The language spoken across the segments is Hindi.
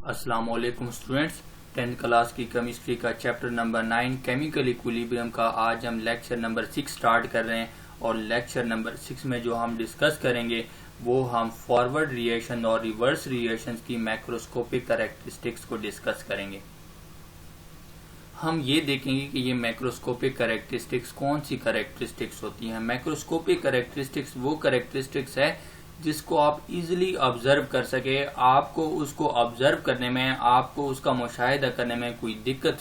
अस्सलाम वालेकुम स्टूडेंट्स, 10th क्लास की केमिस्ट्री का चैप्टर नंबर 9 केमिकल इक्विलिब्रियम का आज हम लेक्चर नंबर 6 स्टार्ट कर रहे हैं। और लेक्चर नंबर 6 में जो हम डिस्कस करेंगे वो हम फॉरवर्ड रिएक्शन और रिवर्स रिएक्शंस की मैक्रोस्कोपिक कैरेक्टरिस्टिक्स को डिस्कस करेंगे। हम ये देखेंगे कि ये मैक्रोस्कोपिक कैरेक्टरिस्टिक्स कौन सी कैरेक्टरिस्टिक्स होती हैं। मैक्रोस्कोपिक कैरेक्टरिस्टिक्स वो कैरेक्टरिस्टिक्स है जिसको आप इजीली ऑब्जर्व कर सके, आपको उसको ऑब्जर्व करने में, आपको उसका मुशाहिदा करने में कोई दिक्कत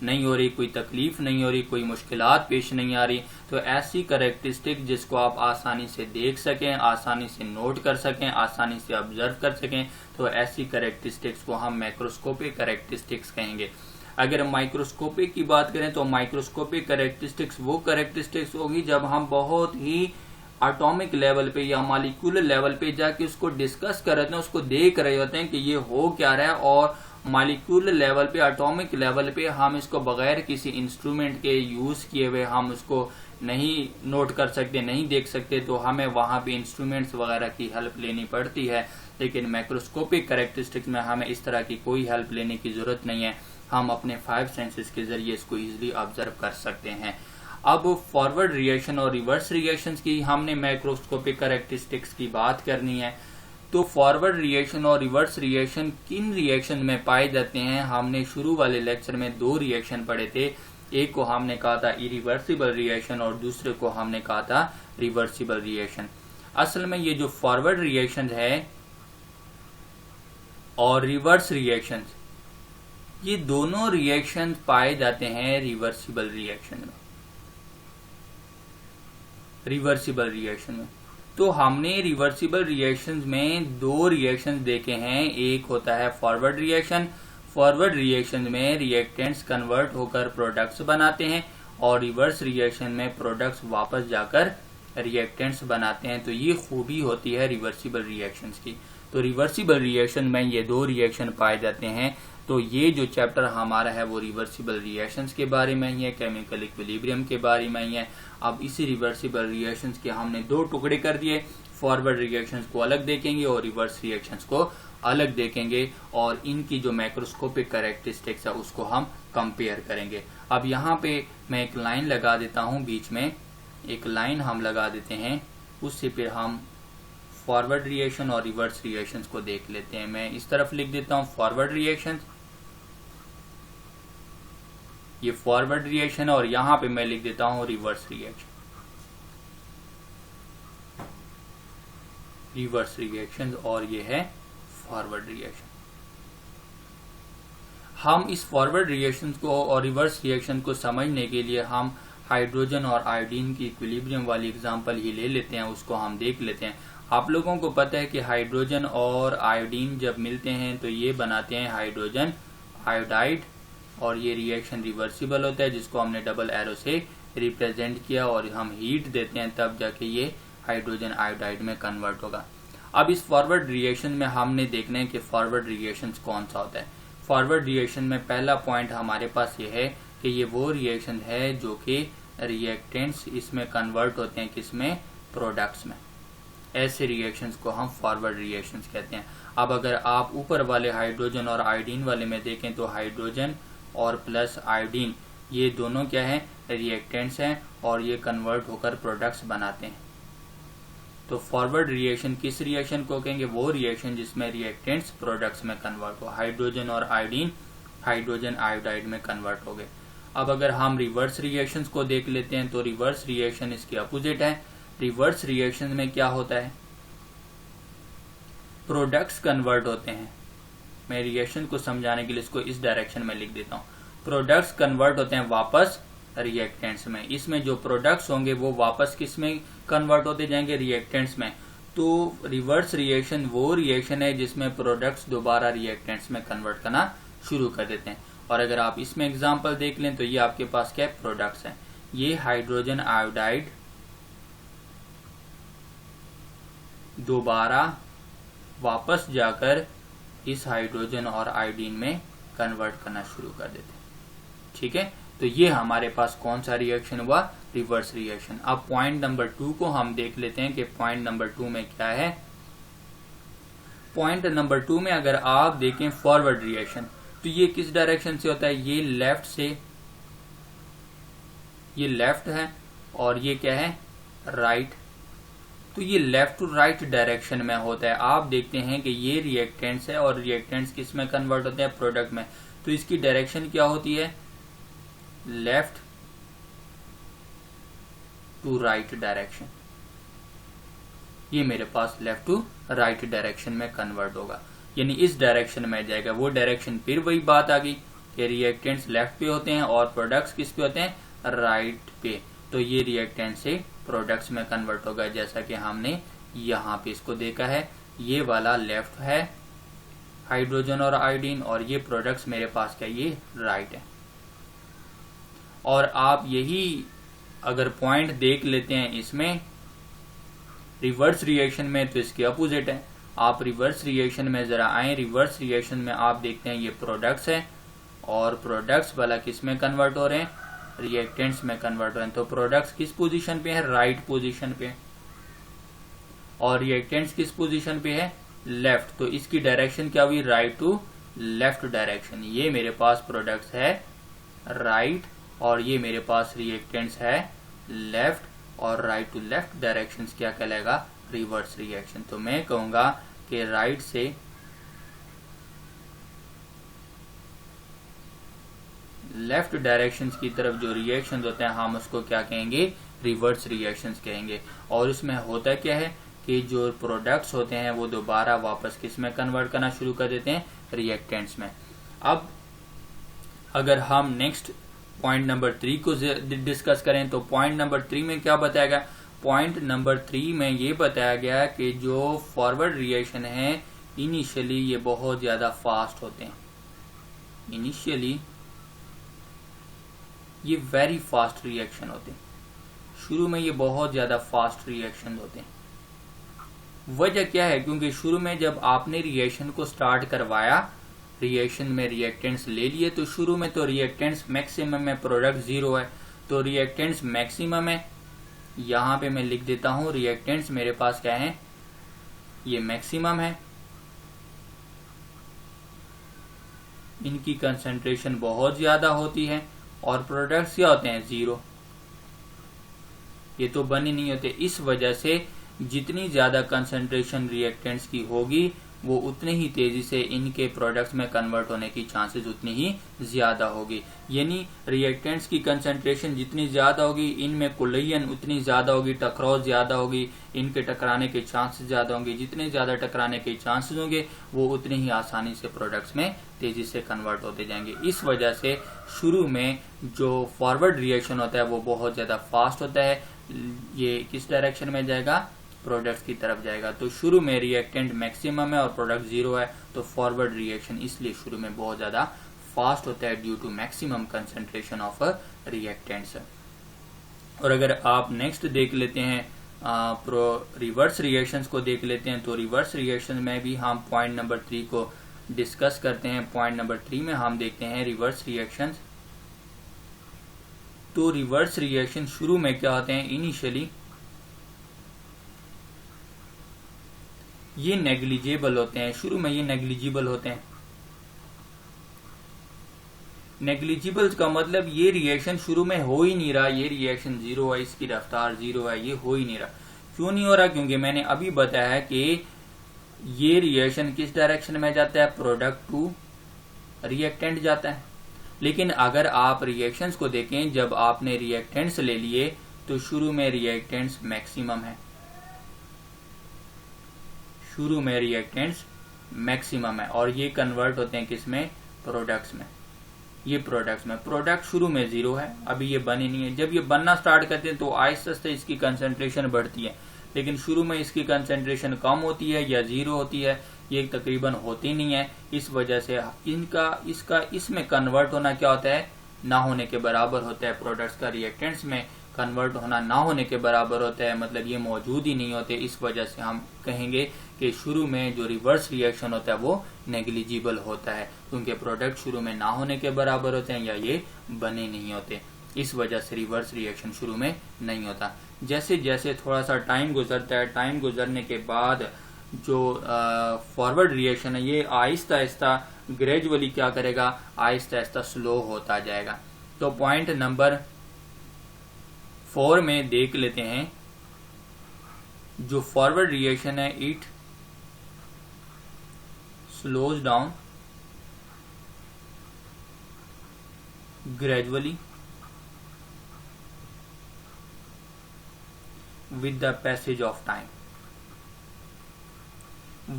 नहीं हो रही, कोई तकलीफ नहीं हो रही, कोई मुश्किलात पेश नहीं आ रही। तो ऐसी कैरेक्टरिस्टिक जिसको आप आसानी से देख सकें, आसानी से नोट कर सकें, आसानी से ऑब्जर्व कर सकें, तो ऐसी कैरेक्टरिस्टिक्स को हम मैक्रोस्कोपिक कैरेक्टरिस्टिक्स कहेंगे। अगर हम माइक्रोस्कोपिक की बात करें तो माइक्रोस्कोपिक कैरेक्टरिस्टिक्स वो कैरेक्टरिस्टिक्स होगी जब हम बहुत ही एटॉमिक लेवल पे या मॉलिक्यूलर लेवल पे जाके उसको डिस्कस कर रहे हैं, उसको देख रहे होते हैं कि ये हो क्या रहा है। और मॉलिक्यूलर लेवल पे, एटॉमिक लेवल पे हम इसको बगैर किसी इंस्ट्रूमेंट के यूज किए हुए हम उसको नहीं नोट कर सकते, नहीं देख सकते, तो हमें वहां पे इंस्ट्रूमेंट्स वगैरह की हेल्प लेनी पड़ती है। लेकिन मैक्रोस्कोपिक कैरेक्टरिस्टिक्स में हमें इस तरह की कोई हेल्प लेने की जरूरत नहीं है, हम अपने 5 सेंसेस के जरिए इसको इजीली ऑब्जर्व कर सकते हैं। अब फॉरवर्ड रिएक्शन और रिवर्स रिएक्शंस की हमने मैक्रोस्कोपिक कैरेक्टरिस्टिक्स की बात करनी है। तो फॉरवर्ड रिएक्शन और रिवर्स रिएक्शन किन रिएक्शन में पाए जाते हैं, हमने शुरू वाले लेक्चर में 2 रिएक्शन पढ़े थे। एक को हमने कहा था इरिवर्सिबल रिएक्शन और दूसरे को हमने कहा था रिवर्सिबल रिएक्शन। असल में ये जो फॉरवर्ड रिएक्शन है और रिवर्स रिएक्शन, ये दोनों रिएक्शन पाए जाते हैं रिवर्सिबल रिएक्शन में। रिवर्सिबल रिएक्शन में तो हमने रिवर्सिबल रिएक्शंस में 2 रिएक्शंस देखे हैं। एक होता है फॉरवर्ड रिएक्शन। फॉरवर्ड रिएक्शन में रिएक्टेंट्स कन्वर्ट होकर प्रोडक्ट्स बनाते हैं और रिवर्स रिएक्शन में प्रोडक्ट्स वापस जाकर रिएक्टेंट्स बनाते हैं। तो ये खूबी होती है रिवर्सिबल रिएक्शंस की। तो रिवर्सिबल रिएक्शन में ये 2 रिएक्शन पाए जाते हैं। तो ये जो चैप्टर हमारा है वो रिवर्सिबल रिएक्शंस के बारे में ही है, केमिकल इक्विलिब्रियम के बारे में ही है। अब इसी रिवर्सिबल रिएक्शंस के हमने 2 टुकड़े कर दिए, फॉरवर्ड रिएक्शंस को अलग देखेंगे और रिवर्स रिएक्शंस को अलग देखेंगे, और इनकी जो मैक्रोस्कोपिक कैरेक्टरिस्टिक्स है उसको हम कंपेयर करेंगे। अब यहाँ पे मैं एक लाइन लगा देता हूँ, बीच में एक लाइन हम लगा देते हैं, उससे फिर हम फॉरवर्ड रिएक्शन और रिवर्स रिएक्शंस को देख लेते हैं। मैं इस तरफ लिख देता हूँ फॉरवर्ड रिएक्शन, ये फॉरवर्ड रिएक्शन, और यहां पे मैं लिख देता हूं रिवर्स रिएक्शन। रिवर्स रिएक्शन और ये है फॉरवर्ड रिएक्शन। हम इस फॉरवर्ड रिएक्शन को और रिवर्स रिएक्शन को समझने के लिए हम हाइड्रोजन और आयोडीन की इक्विलिब्रियम वाली एग्जांपल ही ले लेते हैं, उसको हम देख लेते हैं। आप लोगों को पता है कि हाइड्रोजन और आयोडीन जब मिलते हैं तो ये बनाते हैं हाइड्रोजन आयोडाइड, और ये रिएक्शन रिवर्सिबल होता है जिसको हमने डबल एरो से रिप्रेजेंट किया, और हम हीट देते हैं तब जाके ये हाइड्रोजन आयोडाइड में कन्वर्ट होगा। अब इस फॉरवर्ड रिएक्शन में हमने देखना है कि फॉरवर्ड रिएक्शन कौन सा होता है। फॉरवर्ड रिएक्शन में पहला पॉइंट हमारे पास ये है कि ये वो रिएक्शन है जो कि रिएक्टेंट्स इसमें कन्वर्ट होते हैं, किसमें, प्रोडक्ट्स में। ऐसे रिएक्शंस को हम फॉरवर्ड रिएक्शंस कहते हैं। अब अगर आप ऊपर वाले हाइड्रोजन और आयोडीन वाले में देखें तो हाइड्रोजन और प्लस आयोडीन ये दोनों क्या है, रिएक्टेंट्स हैं, और ये कन्वर्ट होकर प्रोडक्ट्स बनाते हैं। तो फॉरवर्ड रिएक्शन किस रिएक्शन को कहेंगे, वो रिएक्शन जिसमें रिएक्टेंट्स प्रोडक्ट्स में कन्वर्ट हो। हाइड्रोजन और आयोडीन हाइड्रोजन आयोडाइड में कन्वर्ट हो गए। अब अगर हम रिवर्स रिएक्शंस को देख लेते हैं तो रिवर्स रिएक्शन इसके अपोजिट है। रिवर्स रिएक्शन में क्या होता है, प्रोडक्ट्स कन्वर्ट होते हैं। मैं रिएक्शन को समझाने के लिए इसको इस डायरेक्शन में लिख देता हूँ। प्रोडक्ट्स कन्वर्ट होते हैं वापस रिएक्टेंट्स में। इसमें जो प्रोडक्ट्स होंगे वो वापस किस में कन्वर्ट होते जाएंगे, रिएक्टेंट्स में। तो रिवर्स रिएक्शन वो रिएक्शन है जिसमें प्रोडक्ट्स दोबारा रिएक्टेंट्स में कन्वर्ट करना शुरू कर देते हैं। और अगर आप इसमें एग्जाम्पल देख लें तो ये आपके पास क्या प्रोडक्ट्स हैं। ये हाइड्रोजन आयोडाइड दोबारा वापस जाकर इस हाइड्रोजन और आयोडीन में कन्वर्ट करना शुरू कर देते हैं। ठीक है, तो ये हमारे पास कौन सा रिएक्शन हुआ, रिवर्स रिएक्शन। अब पॉइंट नंबर 2 को हम देख लेते हैं कि पॉइंट नंबर 2 में क्या है। पॉइंट नंबर 2 में अगर आप देखें फॉरवर्ड रिएक्शन, तो ये किस डायरेक्शन से होता है, ये लेफ्ट से, ये लेफ्ट है और ये क्या है, राइट। तो ये लेफ्ट टू राइट डायरेक्शन में होता है। आप देखते हैं कि ये रिएक्टेंट्स है और रिएक्टेंट्स किस में कन्वर्ट होते हैं, प्रोडक्ट में। तो इसकी डायरेक्शन क्या होती है, लेफ्ट टू राइट डायरेक्शन। ये मेरे पास लेफ्ट टू राइट डायरेक्शन में कन्वर्ट होगा, यानी इस डायरेक्शन में जाएगा। वो डायरेक्शन फिर वही बात आ गई कि रिएक्टेंट्स लेफ्ट पे होते हैं और प्रोडक्ट्स किस पे होते हैं, राइट पे। तो ये रिएक्टेंट से प्रोडक्ट्स में कन्वर्ट होगा, जैसा कि हमने यहाँ पे इसको देखा है। ये वाला लेफ्ट है हाइड्रोजन और आयोडीन, और ये प्रोडक्ट्स मेरे पास क्या, ये राइट है। और आप यही अगर पॉइंट देख लेते हैं इसमें रिवर्स रिएक्शन में, तो इसके अपोजिट है। आप रिवर्स रिएक्शन में जरा आए, रिवर्स रिएक्शन में आप देखते हैं ये प्रोडक्ट्स है और प्रोडक्ट्स वाला किस में कन्वर्ट हो रहे हैं, रिएक्टेंट्स में कन्वर्ट हो रहे हैं। तो प्रोडक्ट्स किस पोजीशन पे है, राइट पोजीशन पे, और रिएक्टेंट्स किस पोजीशन पे है, लेफ्ट। तो इसकी डायरेक्शन क्या हुई, राइट टू लेफ्ट डायरेक्शन। ये मेरे पास प्रोडक्ट्स है राइट और ये मेरे पास रिएक्टेंट्स है लेफ्ट, और राइट टू लेफ्ट डायरेक्शन क्या कहलाएगा, रिवर्स रिएक्शन। तो मैं कहूंगा कि राइट से लेफ्ट डायरेक्शंस की तरफ जो रिएक्शंस होते हैं हम उसको क्या कहेंगे, रिवर्स रिएक्शंस कहेंगे। और इसमें होता क्या है कि जो प्रोडक्ट्स होते हैं वो दोबारा वापस किस में कन्वर्ट करना शुरू कर देते हैं, रिएक्टेंट्स में। अब अगर हम नेक्स्ट पॉइंट नंबर 3 को डिस्कस करें, तो पॉइंट नंबर 3 में क्या बताया गया, पॉइंट नंबर 3 में ये बताया गया कि जो फॉरवर्ड रिएक्शन है इनिशियली ये बहुत ज्यादा फास्ट होते हैं। इनिशियली ये वेरी फास्ट रिएक्शन होते हैं, शुरू में ये बहुत ज्यादा फास्ट रिएक्शन होते हैं। वजह क्या है, क्योंकि शुरू में जब आपने रिएक्शन को स्टार्ट करवाया, रिएक्शन में रिएक्टेंट्स ले लिए, तो शुरू में तो रिएक्टेंट्स मैक्सिमम है, प्रोडक्ट 0 है, तो रिएक्टेंट्स मैक्सिमम है। यहां पे मैं लिख देता हूं रिएक्टेंट्स मेरे पास क्या है, ये मैक्सिमम है, इनकी कंसंट्रेशन बहुत ज्यादा होती है, और प्रोडक्ट्स क्या होते हैं, 0। ये तो बने नहीं होते। इस वजह से जितनी ज्यादा कंसंट्रेशन रिएक्टेंट्स की होगी वो उतने ही तेजी से इनके प्रोडक्ट्स में कन्वर्ट होने की चांसेस उतनी ही ज्यादा होगी। यानी रिएक्टेंट्स की कंसंट्रेशन जितनी ज्यादा होगी, इनमें कोलिजन उतनी ज्यादा होगी, टकराव ज्यादा होगी, इनके टकराने के चांसेस ज्यादा होंगे। जितने ज्यादा टकराने के चांसेस होंगे वो उतने ही आसानी से प्रोडक्ट्स में तेजी से कन्वर्ट होते जाएंगे। इस वजह से शुरू में जो फॉरवर्ड रिएक्शन होता है वो बहुत ज्यादा फास्ट होता है। ये किस डायरेक्शन में जाएगा, प्रोडक्ट्स की तरफ जाएगा। तो शुरू में रिएक्टेंट मैक्सिमम है और प्रोडक्ट 0 है, तो फॉरवर्ड रिएक्शन इसलिए शुरू में बहुत ज्यादा फास्ट होता है due to maximum concentration of reactants. और अगर आप नेक्स्ट देख लेते हैं रिवर्स रिएक्शंस को देख लेते हैं, तो रिवर्स रिएक्शन में भी हम पॉइंट नंबर 3 को डिस्कस करते हैं। पॉइंट नंबर 3 में हम देखते हैं रिवर्स रिएक्शंस। तो रिवर्स रिएक्शन शुरू में क्या होते हैं, इनिशियली ये नेग्लिजिबल होते हैं, शुरू में ये नेग्लिजिबल होते हैं। नेग्लिजिबल का मतलब ये रिएक्शन शुरू में हो ही नहीं रहा, ये रिएक्शन 0 है, इसकी रफ्तार 0 है, ये हो ही नहीं रहा। क्यों नहीं हो रहा, क्योंकि मैंने अभी बताया है कि ये रिएक्शन किस डायरेक्शन में जाता है, प्रोडक्ट टू रिएक्टेंट जाता है। लेकिन अगर आप रिएक्शंस को देखें, जब आपने रिएक्टेंट्स ले लिए तो शुरू में रिएक्टेंट्स मैक्सिमम है, शुरू में रिएक्टेंट्स मैक्सिमम है, और ये कन्वर्ट होते हैं किसमें, प्रोडक्ट्स में। ये प्रोडक्ट्स में, प्रोडक्ट शुरू में 0 है, अभी ये बने नहीं है। जब ये बनना स्टार्ट करते हैं तो आहिस्ते आहिस्ते इसकी कंसंट्रेशन बढ़ती है, लेकिन शुरू में इसकी कंसंट्रेशन कम होती है या 0 होती है, ये तकरीबन होती नहीं है। इस वजह से इसमें कन्वर्ट होना क्या होता है, ना होने के बराबर होता है। प्रोडक्ट्स का रिएक्टेंट्स में कन्वर्ट होना ना होने के बराबर होता है, मतलब ये मौजूद ही नहीं होते। इस वजह से हम कहेंगे कि शुरू में जो रिवर्स रिएक्शन होता है वो नेग्लिजिबल होता है, क्योंकि प्रोडक्ट शुरू में ना होने के बराबर होते हैं या ये बने नहीं होते। इस वजह से रिवर्स रिएक्शन शुरू में नहीं होता। जैसे जैसे थोड़ा सा टाइम गुजरता है, टाइम गुजरने के बाद जो फॉरवर्ड रिएक्शन है ये आहिस्ता आहिस्ता ग्रेजुअली क्या करेगा, आहिस्ता आहिस्ता स्लो होता जाएगा। तो पॉइंट नंबर 4 में देख लेते हैं, जो फॉरवर्ड रिएक्शन है it slows down gradually with the passage of time.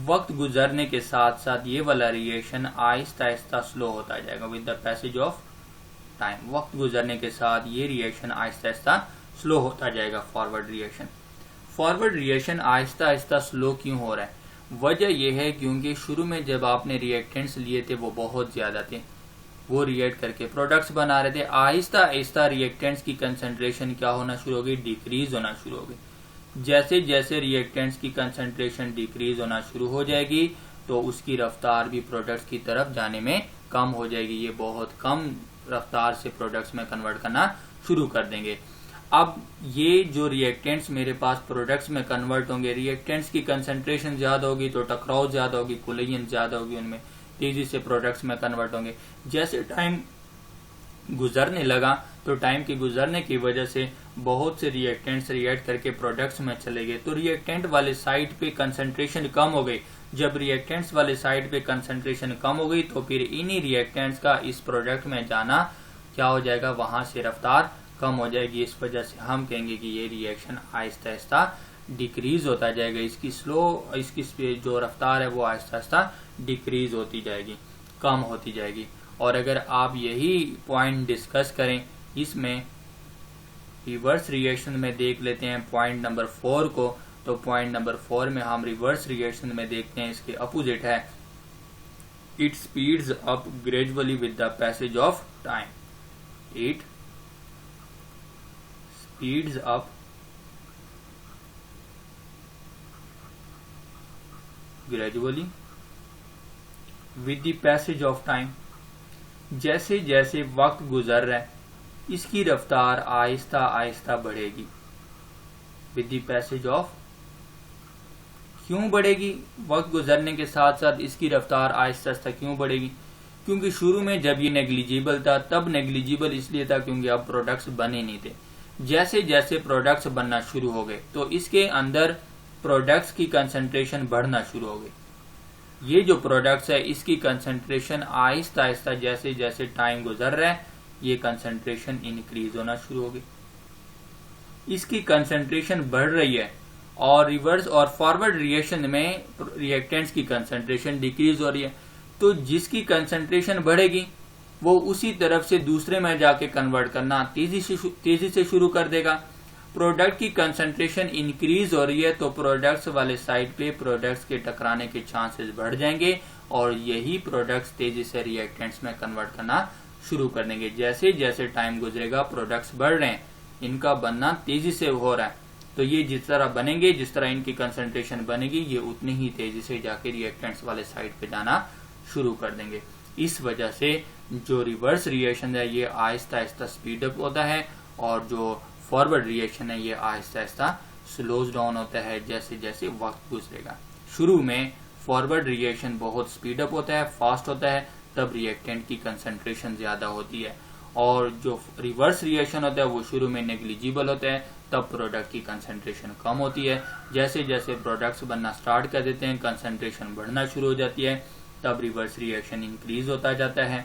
वक्त गुजरने के साथ साथ ये वाला रिएक्शन आहिस्ता आहिस्ता स्लो होता जाएगा with the passage of time. वक्त गुजरने के साथ ये रिएक्शन आहिस्ता आहिस्ता स्लो होता जाएगा forward reaction. Forward reaction Aahista Aahista slow क्यों हो रहा है? वजह यह है क्योंकि शुरू में जब आपने रिएक्टेंट्स लिए थे वो बहुत ज्यादा थे, वो रिएक्ट करके प्रोडक्ट्स बना रहे थे। आहिस्ता आहिस्ता रिएक्टेंट्स की कंसंट्रेशन क्या होना शुरू हो गई, डिक्रीज होना शुरू हो गई। जैसे जैसे रिएक्टेंट्स की कंसंट्रेशन डिक्रीज होना शुरू हो जाएगी तो उसकी रफ्तार भी प्रोडक्ट्स की तरफ जाने में कम हो जाएगी। ये बहुत कम रफ्तार से प्रोडक्ट्स में कन्वर्ट करना शुरू कर देंगे। अब ये जो रिएक्टेंट्स मेरे पास प्रोडक्ट्स में कन्वर्ट होंगे, रिएक्टेंट्स की कंसंट्रेशन ज्यादा होगी तो टकराव ज्यादा होगी, कोलिजन ज्यादा होगी, उनमें तेजी से प्रोडक्ट्स में कन्वर्ट होंगे। जैसे टाइम गुजरने लगा तो टाइम के गुजरने की वजह से बहुत से रिएक्टेंट्स रिएक्ट करके प्रोडक्ट्स में चले गए, तो रिएक्टेंट वाले साइड पे कंसंट्रेशन कम हो गई। जब रिएक्टेंट्स वाले साइड पे कंसंट्रेशन कम हो गई तो फिर इन्हीं रिएक्टेंट्स का इस प्रोडक्ट में जाना क्या हो जाएगा, वहां से रफ्तार कम हो जाएगी। इस वजह से हम कहेंगे कि ये रिएक्शन आहिस्ता आहिस्ता डिक्रीज होता जाएगा। इसकी जो रफ्तार है वो आहिस्ता आहिस्ता डिक्रीज होती जाएगी, कम होती जाएगी। और अगर आप यही पॉइंट डिस्कस करें इसमें रिवर्स रिएक्शन में देख लेते हैं पॉइंट नंबर 4 को, तो पॉइंट नंबर 4 में हम रिवर्स रिएक्शन में देखते हैं इसके अपोजिट है, it speeds up gradually with the passage of time. It speeds up gradually with the passage of time. जैसे जैसे वक्त गुजर रहा है इसकी रफ्तार आहिस्ता आहिस्ता बढ़ेगी विद द पैसेज ऑफ। क्यों बढ़ेगी? वक्त गुजरने के साथ साथ इसकी रफ्तार आहिस्ता आहिस्ता क्यों बढ़ेगी? क्योंकि शुरू में जब ये नेग्लिजिबल था तब नेग्लिजिबल इसलिए था क्योंकि अब प्रोडक्ट्स बने नहीं थे। जैसे जैसे प्रोडक्ट्स बनना शुरू हो गए तो इसके अंदर प्रोडक्ट्स की कंसंट्रेशन बढ़ना शुरू हो गई। ये जो प्रोडक्ट्स है इसकी कंसंट्रेशन आहिस्ता आहिस्ता जैसे जैसे टाइम गुजर रहा है ये कंसंट्रेशन इंक्रीज होना शुरू हो गई। इसकी कंसंट्रेशन बढ़ रही है और रिवर्स और फॉरवर्ड रिएक्शन में रिएक्टेंट्स की कंसंट्रेशन डिक्रीज हो रही है। तो जिसकी कंसंट्रेशन बढ़ेगी वो उसी तरफ से दूसरे में जाके कन्वर्ट करना तेजी से शुरू कर देगा। प्रोडक्ट की कंसंट्रेशन इंक्रीज हो रही है तो प्रोडक्ट्स वाले साइड पे प्रोडक्ट्स के टकराने के चांसेस बढ़ जाएंगे और यही प्रोडक्ट्स तेजी से रिएक्टेंट्स में कन्वर्ट करना शुरू कर देंगे। जैसे जैसे टाइम गुजरेगा प्रोडक्ट्स बढ़ रहे हैं, इनका बनना तेजी से हो रहा है, तो ये जिस तरह बनेंगे, जिस तरह इनकी कंसंट्रेशन बनेगी, ये उतनी ही तेजी से जाके रिएक्टेंट्स वाले साइड पे जाना शुरू कर देंगे। इस वजह से जो रिवर्स रिएक्शन है ये आहिस्ता आहिस्ता स्पीड अप होता है और जो फॉरवर्ड रिएक्शन है ये आहिस्ता आहिस्ता स्लोज डाउन होता है जैसे जैसे वक्त गुजरेगा। शुरू में फॉरवर्ड रिएक्शन बहुत स्पीड अप होता है, फास्ट होता है, तब रिएक्टेंट की कंसंट्रेशन ज्यादा होती है, और जो रिवर्स रिएक्शन होता है वो शुरू में नेग्लिजिबल होता है, तब प्रोडक्ट की कंसंट्रेशन कम होती है। जैसे जैसे प्रोडक्ट्स बनना स्टार्ट कर देते हैं कंसंट्रेशन बढ़ना शुरू हो जाती है, तब रिवर्स रिएक्शन इंक्रीज होता जाता है,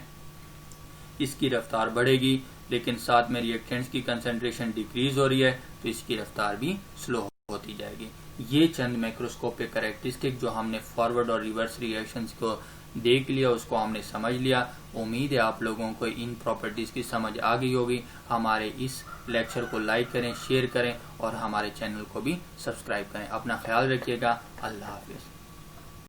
इसकी रफ्तार बढ़ेगी। लेकिन साथ में रिएक्टेंट्स की कंसंट्रेशन डिक्रीज हो रही है तो इसकी रफ्तार भी स्लो होती जाएगी। ये चंद मैक्रोस्कोपिक कैरेक्टरिस्टिक जो हमने फॉरवर्ड और रिवर्स रिएक्शंस को देख लिया, उसको हमने समझ लिया। उम्मीद है आप लोगों को इन प्रॉपर्टीज की समझ आ गई होगी। हमारे इस लेक्चर को लाइक करें, शेयर करें और हमारे चैनल को भी सब्सक्राइब करें। अपना ख्याल रखिएगा। अल्लाह हाफिज।